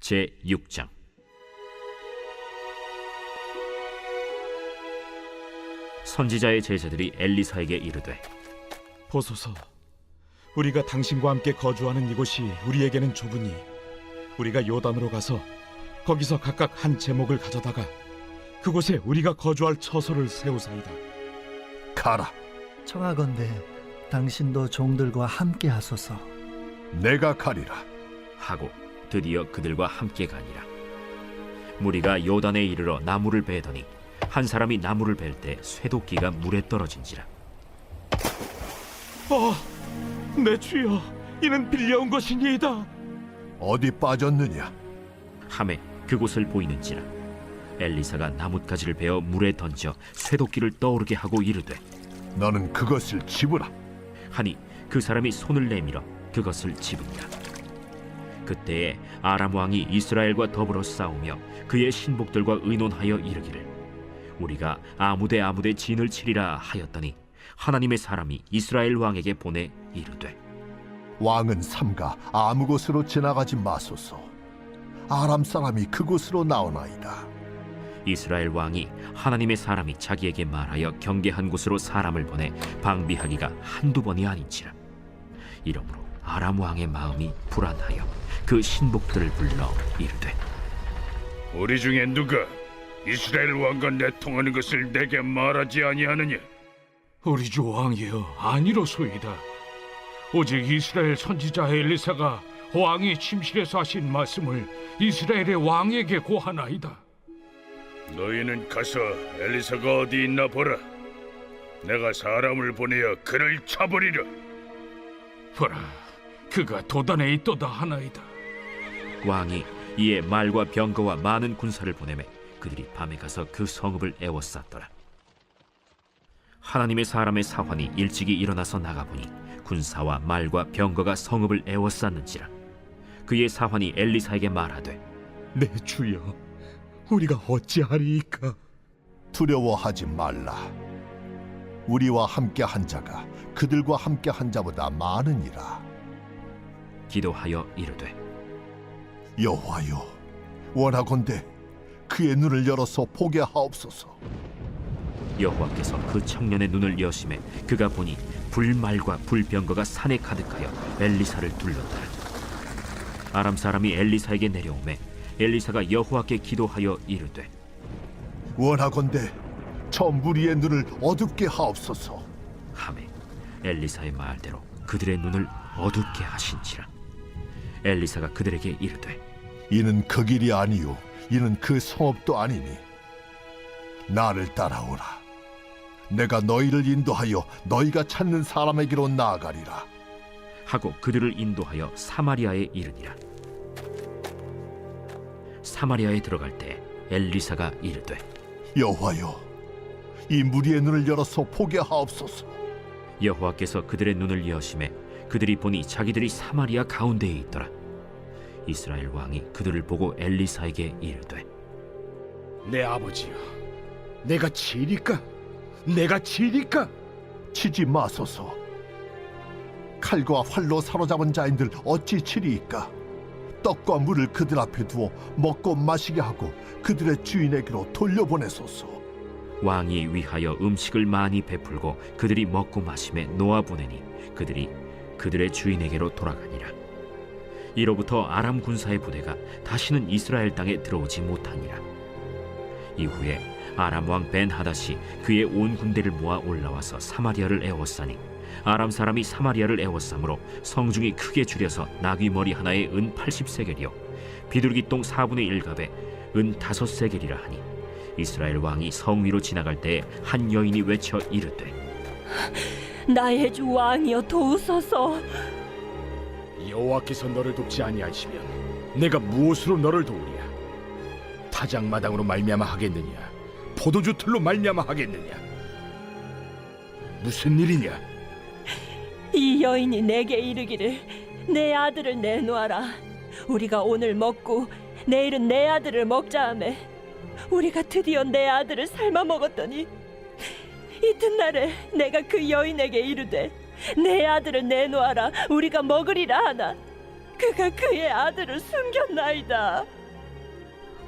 제6장. 선지자의 제자들이 엘리사에게 이르되, 보소서, 우리가 당신과 함께 거주하는 이곳이 우리에게는 좁으니 우리가 요단으로 가서 거기서 각각 한 제목을 가져다가 그곳에 우리가 거주할 처소를 세우사이다. 가라. 청하건대 당신도 종들과 함께 하소서. 내가 가리라. 하고 드디어 그들과 함께 가니라. 무리가 요단에 이르러 나무를 베더니 한 사람이 나무를 벨 때 쇠도끼가 물에 떨어진지라. 내 주여, 이는 빌려온 것이니이다. 어디 빠졌느냐? 함에 그곳을 보이는지라. 엘리사가 나뭇가지를 베어 물에 던져 쇠도끼를 떠오르게 하고 이르되, 너는 그것을 집으라. 하니 그 사람이 손을 내밀어 그것을 집으니라. 그때에 아람 왕이 이스라엘과 더불어 싸우며 그의 신복들과 의논하여 이르기를, 우리가 아무데 진을 치리라 하였더니 하나님의 사람이 이스라엘 왕에게 보내 이르되, 왕은 삼가 아무 곳으로 지나가지 마소서. 아람 사람이 그곳으로 나오나이다. 이스라엘 왕이 하나님의 사람이 자기에게 말하여 경계한 곳으로 사람을 보내 방비하기가 한두 번이 아닌지라. 이러므로 아람 왕의 마음이 불안하여 그 신복들을 불러 이르되, 우리 중에 누가 이스라엘 왕과 내통하는 것을 내게 말하지 아니하느냐? 우리 주 왕이여, 아니로소이다. 오직 이스라엘 선지자 엘리사가 왕이 침실에서 하신 말씀을 이스라엘의 왕에게 고하나이다. 너희는 가서 엘리사가 어디 있나 보라. 내가 사람을 보내어 그를 쳐버리라. 보라, 그가 도단에 있도다 하나이다. 왕이 이에 말과 병거와 많은 군사를 보내매 그들이 밤에 가서 그 성읍을 에워쌌더라. 하나님의 사람의 사환이 일찍이 일어나서 나가보니 군사와 말과 병거가 성읍을 에워쌌는지라. 그의 사환이 엘리사에게 말하되, 내 주여, 우리가 어찌하리이까? 두려워하지 말라. 우리와 함께 한 자가 그들과 함께 한 자보다 많으니라. 기도하여 이르되, 여호와여, 원하건대 그의 눈을 열어서 보게 하옵소서. 여호와께서 그 청년의 눈을 여심해 그가 보니 불말과 불병거가 산에 가득하여 엘리사를 둘렀더라. 아람 사람이 엘리사에게 내려오매 엘리사가 여호와께 기도하여 이르되, 원하건대 저 무리의 눈을 어둡게 하옵소서. 하매 엘리사의 말대로 그들의 눈을 어둡게 하신지라. 엘리사가 그들에게 이르되, 이는 그 길이 아니요 이는 그 성읍도 아니니 나를 따라오라. 내가 너희를 인도하여 너희가 찾는 사람에게로 나아가리라. 하고 그들을 인도하여 사마리아에 이르니라. 사마리아에 들어갈 때 엘리사가 이르되, 여호와여, 이 무리의 눈을 열어서 보게 하옵소서. 여호와께서 그들의 눈을 여심해 그들이 보니 자기들이 사마리아 가운데에 있더라. 이스라엘 왕이 그들을 보고 엘리사에게 이르되, 내 아버지여, 내가 치리까? 내가 치리까? 치지 마소서. 칼과 활로 사로잡은 자인들 어찌 치리이까? 떡과 물을 그들 앞에 두어 먹고 마시게 하고 그들의 주인에게로 돌려보내소서. 왕이 위하여 음식을 많이 베풀고 그들이 먹고 마심에 놓아보내니 그들이 그들의 주인에게로 돌아가니라. 이로부터 아람 군사의 부대가 다시는 이스라엘 땅에 들어오지 못하니라. 이후에 아람 왕 벤하닷이 그의 온 군대를 모아 올라와서 사마리아를 에워싸니 아람 사람이 사마리아를 에워싸므로 성중이 크게 줄여서 나귀 머리 하나에 은 80세겔이요 비둘기 똥 4분의 1갑에 은 5세겔이라 하니, 이스라엘 왕이 성 위로 지나갈 때에 한 여인이 외쳐 이르되, 나의 주 왕이여, 도우소서. 여호와께서 너를 돕지 아니하시면 내가 무엇으로 너를 도우랴? 타작마당으로 말미암아 하겠느냐? 포도주 틀로 말미암아 하겠느냐? 무슨 일이냐? 이 여인이 내게 이르기를, 내 아들을 내놓아라. 우리가 오늘 먹고 내일은 내 아들을 먹자 하매 우리가 드디어 내 아들을 삶아 먹었더니 이튿날에 내가 그 여인에게 이르되, 내 아들을 내놓아라, 우리가 먹으리라 하나 그가 그의 아들을 숨겼나이다.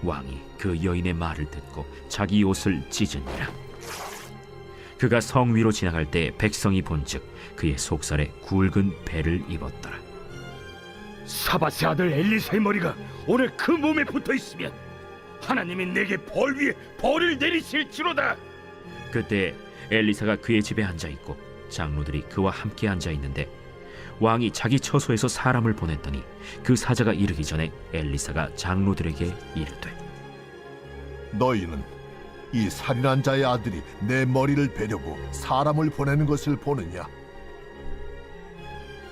왕이 그 여인의 말을 듣고 자기 옷을 찢으니라. 그가 성 위로 지나갈 때 백성이 본즉 그의 속살에 굵은 배를 입었더라. 사밧의 아들 엘리사의 머리가 오늘 그 몸에 붙어 있으면 하나님이 내게 벌 위에 벌을 내리실지로다. 그때 엘리사가 그의 집에 앉아 있고 장로들이 그와 함께 앉아 있는데 왕이 자기 처소에서 사람을 보냈더니 그 사자가 이르기 전에 엘리사가 장로들에게 이르되 너희는 이 살인한 자의 아들이 내 머리를 베려고 사람을 보내는 것을 보느냐?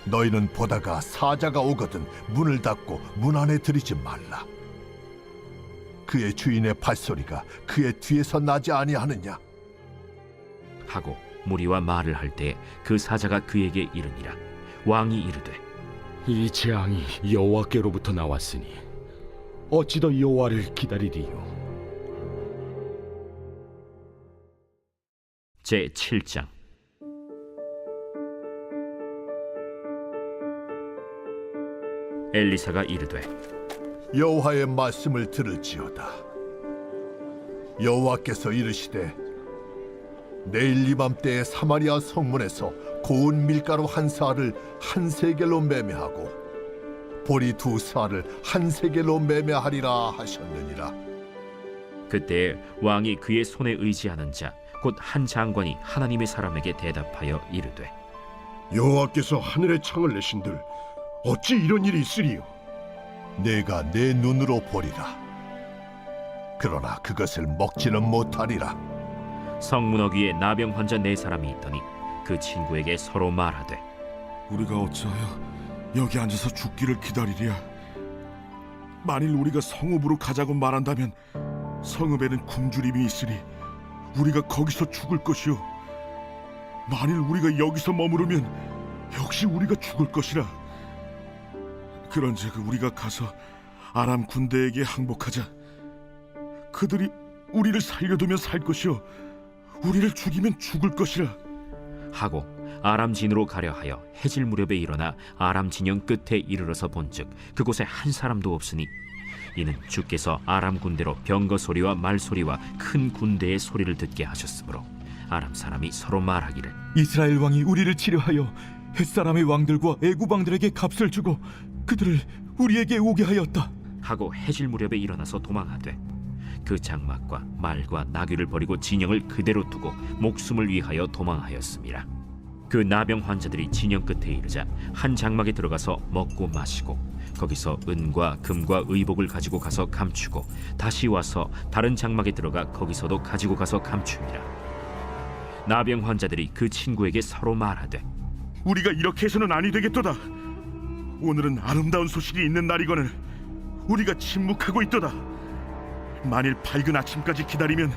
너희는 보다가 사자가 오거든 문을 닫고 문 안에 들이지 말라. 그의 주인의 발소리가 그의 뒤에서 나지 아니하느냐? 하고 무리와 말을 할 때 그 사자가 그에게 이르니라. 왕이 이르되 이 재앙이 여호와께로부터 나왔으니 어찌 더 여호와를 기다리리요? 제 7장. 엘리사가 이르되 여호와의 말씀을 들을지어다. 여호와께서 이르시되 내일 이맘때에 사마리아 성문에서 고운 밀가루 한 사알을 한 세겔로 매매하고 보리 두 사알을 한 세겔로 매매하리라 하셨느니라. 그때 왕이 그의 손에 의지하는 자 곧 한 장관이 하나님의 사람에게 대답하여 이르되 여호와께서 하늘의 창을 내신들 어찌 이런 일이 있으리요? 내가 내 눈으로 보리라. 그러나 그것을 먹지는 못하리라. 성문 어귀에 나병 환자 4사람이 있더니 그 친구에게 서로 말하되 우리가 어찌하여 여기 앉아서 죽기를 기다리랴? 만일 우리가 성읍으로 가자고 말한다면 성읍에는 굶주림이 있으니 우리가 거기서 죽을 것이요, 만일 우리가 여기서 머무르면 역시 우리가 죽을 것이라. 그런즉 우리가 가서 아람 군대에게 항복하자. 그들이 우리를 살려두면 살 것이요 우리를 죽이면 죽을 것이라. 하고 아람 진으로 가려 하여 해질 무렵에 일어나 아람 진영 끝에 이르러서 본즉 그곳에 한 사람도 없으니 이는 주께서 아람 군대로 병거 소리와 말 소리와 큰 군대의 소리를 듣게 하셨으므로 아람 사람이 서로 말하기를 이스라엘 왕이 우리를 치료하여 햇사람의 왕들과 애굽 왕들에게 값을 주고 그들을 우리에게 오게 하였다 하고 해질 무렵에 일어나서 도망하되 그 장막과 말과 나귀를 버리고 진영을 그대로 두고 목숨을 위하여 도망하였습니다. 그 나병 환자들이 진영 끝에 이르자 한 장막에 들어가서 먹고 마시고 거기서 은과 금과 의복을 가지고 가서 감추고 다시 와서 다른 장막에 들어가 거기서도 가지고 가서 감춥니다. 나병 환자들이 그 친구에게 서로 말하되 우리가 이렇게 해서는 아니 되겠도다. 오늘은 아름다운 소식이 있는 날이거늘 우리가 침묵하고 있도다. 만일 밝은 아침까지 기다리면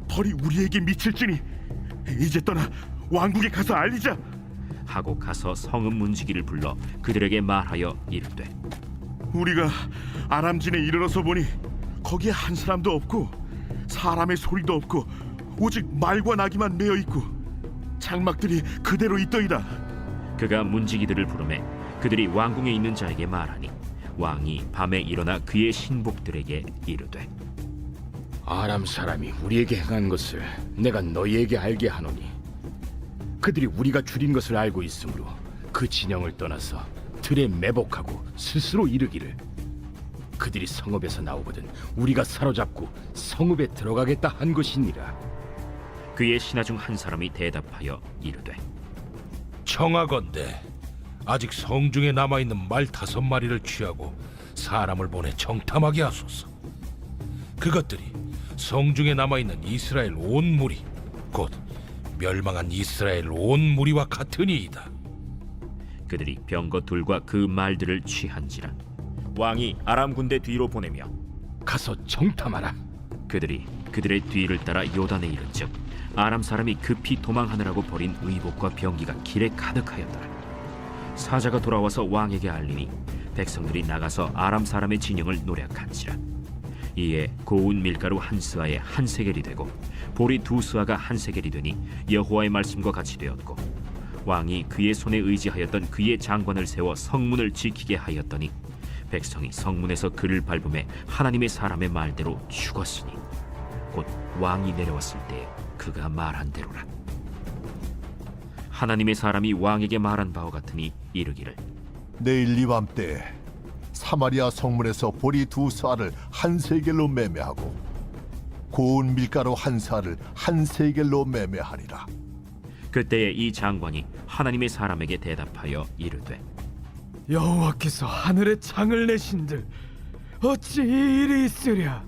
벌이 우리에게 미칠지니 이제 떠나 왕국에 가서 알리자. 하고 가서 성읍 문지기를 불러 그들에게 말하여 이르되 우리가 아람진에 이르러서 보니 거기에 한 사람도 없고 사람의 소리도 없고 오직 말과 나귀만 매어 있고 장막들이 그대로 있더이다. 그가 문지기들을 부르매 그들이 왕궁에 있는 자에게 말하니 왕이 밤에 일어나 그의 신복들에게 이르되 아람 사람이 우리에게 행한 것을 내가 너희에게 알게 하노니 그들이 우리가 줄인 것을 알고 있으므로 그 진영을 떠나서 들에 매복하고 스스로 이르기를 그들이 성읍에서 나오거든 우리가 사로잡고 성읍에 들어가겠다 한 것이니라. 그의 신하 중 한 사람이 대답하여 이르되 청하건대 아직 성중에 남아있는 말 5마리를 취하고 사람을 보내 정탐하게 하소서. 그것들이 성중에 남아있는 이스라엘 온 무리 곧 멸망한 이스라엘 온 무리와 같으니이다. 그들이 병거 둘과 그 말들을 취한지라 왕이 아람 군대 뒤로 보내며 가서 정탐하라. 그들이 그들의 뒤를 따라 요단에 이른즉 아람 사람이 급히 도망하느라고 버린 의복과 병기가 길에 가득하였더라. 사자가 돌아와서 왕에게 알리니 백성들이 나가서 아람 사람의 진영을 노략한지라. 이에 고운 밀가루 한 스아에 한 세겔이 되고 보리 2스아가 한 세겔이 되니 여호와의 말씀과 같이 되었고 왕이 그의 손에 의지하였던 그의 장관을 세워 성문을 지키게 하였더니 백성이 성문에서 그를 밟음에 하나님의 사람의 말대로 죽었으니 곧 왕이 내려왔을 때 그가 말한 대로라. 하나님의 사람이 왕에게 말한 바와 같으니 이르기를 내일 이맘때 사마리아 성문에서 보리 2사를 한 세겔로 매매하고 고운 밀가루 1사를 한 세겔로 매매하리라. 그때에 이 장관이 하나님의 사람에게 대답하여 이르되 여호와께서 하늘에 창을 내신들 어찌 이 일이 있으랴?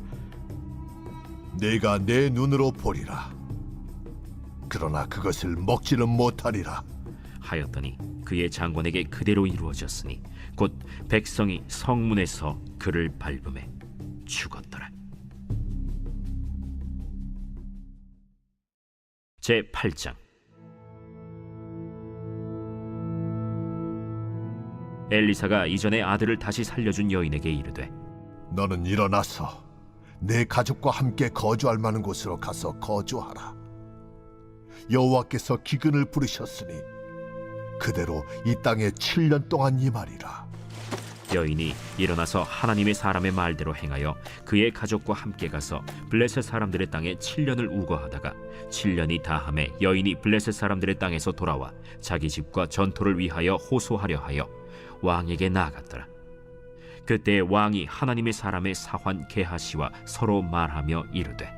내가 내 눈으로 보리라. 그러나 그것을 먹지는 못하리라. 하였더니 그의 장관에게 그대로 이루어졌으니 곧 백성이 성문에서 그를 밟음에 죽었더라. 제 8장. 엘리사가 이전에 아들을 다시 살려준 여인에게 이르되 너는 일어나서 내 가족과 함께 거주할 만한 곳으로 가서 거주하라. 여호와께서 기근을 부르셨으니 그대로 이 땅에 7년 동안 임하리라. 여인이 일어나서 하나님의 사람의 말대로 행하여 그의 가족과 함께 가서 블레셋 사람들의 땅에 7년을 우거하다가 7년이 다함에 여인이 블레셋 사람들의 땅에서 돌아와 자기 집과 전토를 위하여 호소하려 하여 왕에게 나아갔더라. 그때 왕이 하나님의 사람의 사환 게하시와 서로 말하며 이르되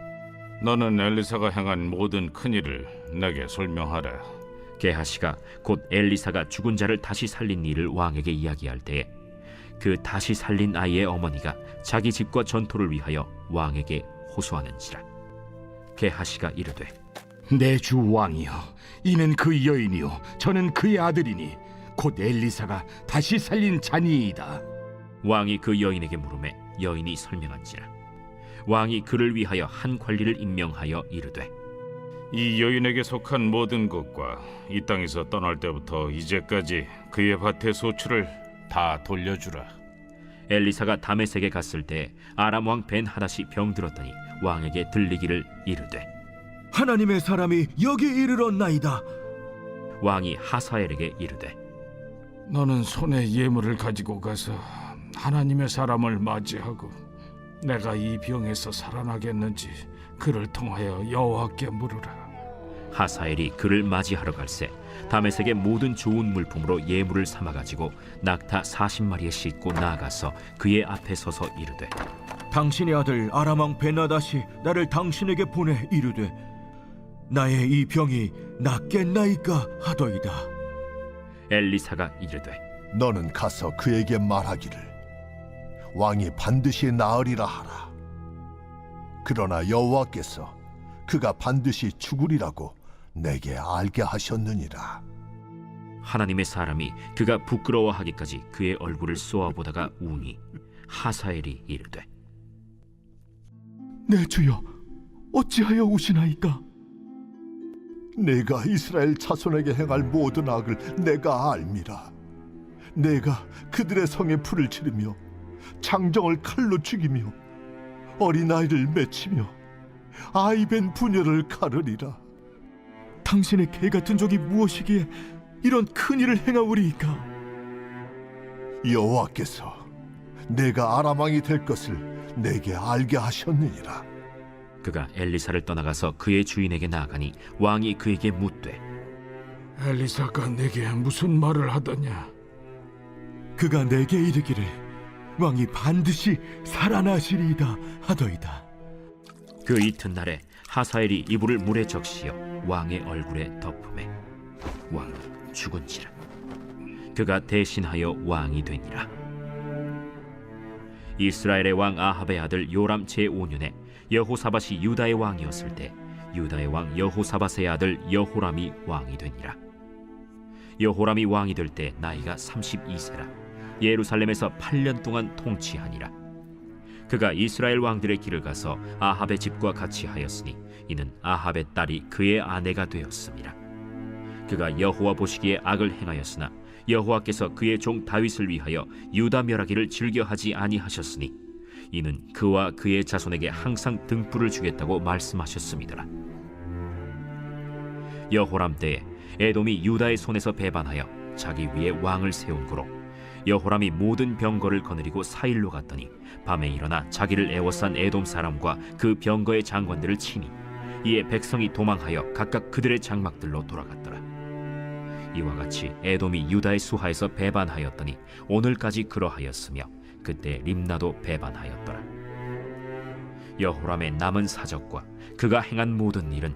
너는 엘리사가 행한 모든 큰일을 내게 설명하라. 게하시가 곧 엘리사가 죽은 자를 다시 살린 일을 왕에게 이야기할 때에 그 다시 살린 아이의 어머니가 자기 집과 전토를 위하여 왕에게 호소하는지라. 게하시가 이르되 내 주 왕이여, 이는 그 여인이요 저는 그의 아들이니 곧 엘리사가 다시 살린 자니이다. 왕이 그 여인에게 물으매 여인이 설명한지라. 왕이 그를 위하여 한 관리를 임명하여 이르되 이 여인에게 속한 모든 것과 이 땅에서 떠날 때부터 이제까지 그의 밭의 소출을 다 돌려주라. 엘리사가 다메섹에 갔을 때 아람 왕 벤하닷이 병들었더니 왕에게 들리기를 이르되 하나님의 사람이 여기 이르렀나이다. 왕이 하사엘에게 이르되 너는 손에 예물을 가지고 가서 하나님의 사람을 맞이하고 내가 이 병에서 살아나겠는지 그를 통하여 여호와께 물으라. 하사엘이 그를 맞이하러 갈새 다메섹의 모든 좋은 물품으로 예물을 삼아가지고 낙타 40마리에 싣고 나아가서 그의 앞에 서서 이르되 당신의 아들 아람 왕 벤하닷이 나를 당신에게 보내 이르되 나의 이 병이 낫겠나이까 하더이다. 엘리사가 이르되 너는 가서 그에게 말하기를 왕이 반드시 나으리라 하라. 그러나 여호와께서 그가 반드시 죽으리라고 내게 알게 하셨느니라. 하나님의 사람이 그가 부끄러워하기까지 그의 얼굴을 쏘아보다가 우니 하사엘이 이르되 내 주여 어찌하여 우시나이까? 내가 이스라엘 자손에게 행할 모든 악을 내가 알미라. 내가 그들의 성에 불을 지르며 장정을 칼로 죽이며 어린아이를 맺히며 아이벤 부녀를 가르리라. 당신의 개 같은 적이 무엇이기에 이런 큰 일을 행하오리이까? 여호와께서 내가 아람 왕이 될 것을 내게 알게 하셨느니라. 그가 엘리사를 떠나가서 그의 주인에게 나아가니 왕이 그에게 묻되 엘리사가 내게 무슨 말을 하더냐? 그가 내게 이르기를 왕이 반드시 살아나시리이다 하더이다. 그 이튿날에 하사엘이 이불을 물에 적시어 왕의 얼굴에 덮음에 왕이 죽은지라. 그가 대신하여 왕이 되니라. 이스라엘의 왕 아합의 아들 요람 제5년에 여호사밧이 유다의 왕이었을 때 유다의 왕 여호사밧의 아들 여호람이 왕이 되니라. 여호람이 왕이 될 때 나이가 32세라. 예루살렘에서 8년 동안 통치하니라. 그가 이스라엘 왕들의 길을 가서 아합의 집과 같이 하였으니 이는 아합의 딸이 그의 아내가 되었음이라. 그가 여호와 보시기에 악을 행하였으나 여호와께서 그의 종 다윗을 위하여 유다 멸하기를 즐겨하지 아니하셨으니 이는 그와 그의 자손에게 항상 등불을 주겠다고 말씀하셨음이더라. 여호람 때에 에돔이 유다의 손에서 배반하여 자기 위에 왕을 세운 고로 여호람이 모든 병거를 거느리고 사일로 갔더니 밤에 일어나 자기를 애워싼 에돔 사람과 그 병거의 장관들을 치니 이에 백성이 도망하여 각각 그들의 장막들로 돌아갔더라. 이와 같이 에돔이 유다의 수하에서 배반하였더니 오늘까지 그러하였으며 그때 림나도 배반하였더라. 여호람의 남은 사적과 그가 행한 모든 일은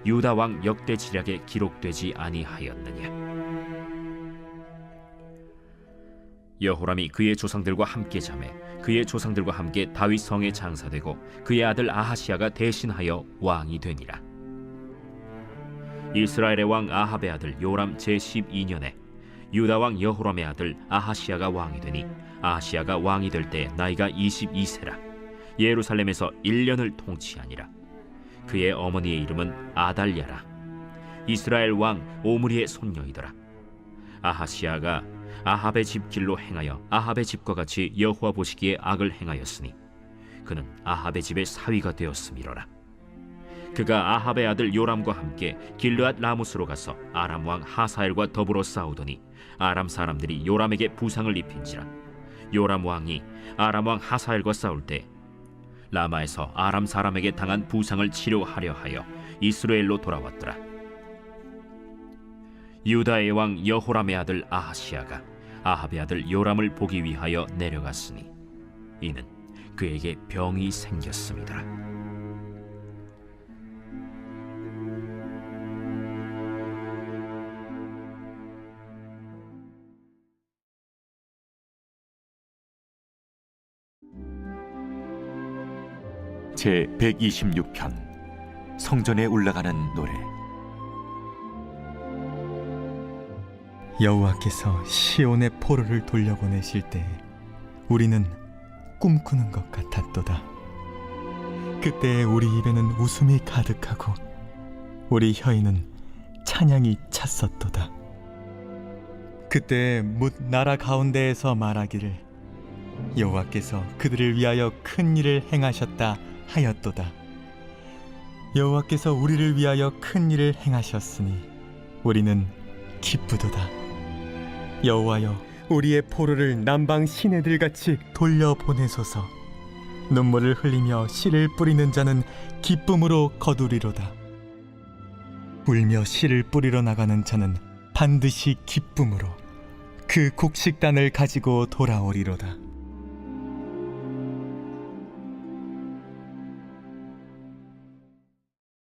유다 왕 역대지략에 기록되지 아니하였느냐. 여호람이 그의 조상들과 함께 잠에 그의 조상들과 함께 다윗 성에 장사되고 그의 아들 아하시아가 대신하여 왕이 되니라. 이스라엘의 왕 아합의 아들 요람 제12년에 유다 왕 여호람의 아들 아하시아가 왕이 되니 아하시아가 왕이 될 때 나이가 22세라. 예루살렘에서 1년을 통치하니라. 그의 어머니의 이름은 아달랴라. 이스라엘 왕 오므리의 손녀이더라. 아하시아가 아합의 집 길로 행하여 아합의 집과 같이 여호와 보시기에 악을 행하였으니 그는 아합의 집의 사위가 되었음이로라. 그가 아합의 아들 요람과 함께 길르앗 라무스로 가서 아람 왕 하사엘과 더불어 싸우더니 아람 사람들이 요람에게 부상을 입힌지라. 요람 왕이 아람 왕 하사엘과 싸울 때 라마에서 아람 사람에게 당한 부상을 치료하려 하여 이스라엘로 돌아왔더라. 유다의 왕 여호람의 아들 아하시아가 아합의 아들 요람을 보기 위하여 내려갔으니 이는 그에게 병이 생겼습니다. 제 126편 성전에 올라가는 노래. 여호와께서 시온의 포로를 돌려보내실 때 우리는 꿈꾸는 것 같았도다. 그때 우리 입에는 웃음이 가득하고 우리 혀에는 찬양이 찼었도다. 그때 뭇 나라 가운데에서 말하기를 여호와께서 그들을 위하여 큰 일을 행하셨다 하였도다. 여호와께서 우리를 위하여 큰 일을 행하셨으니 우리는 기쁘도다. 여호와여, 우리의 포로를 남방 시내들같이 돌려보내소서. 눈물을 흘리며 씨를 뿌리는 자는 기쁨으로 거두리로다. 울며 씨를 뿌리러 나가는 자는 반드시 기쁨으로 그 곡식단을 가지고 돌아오리로다.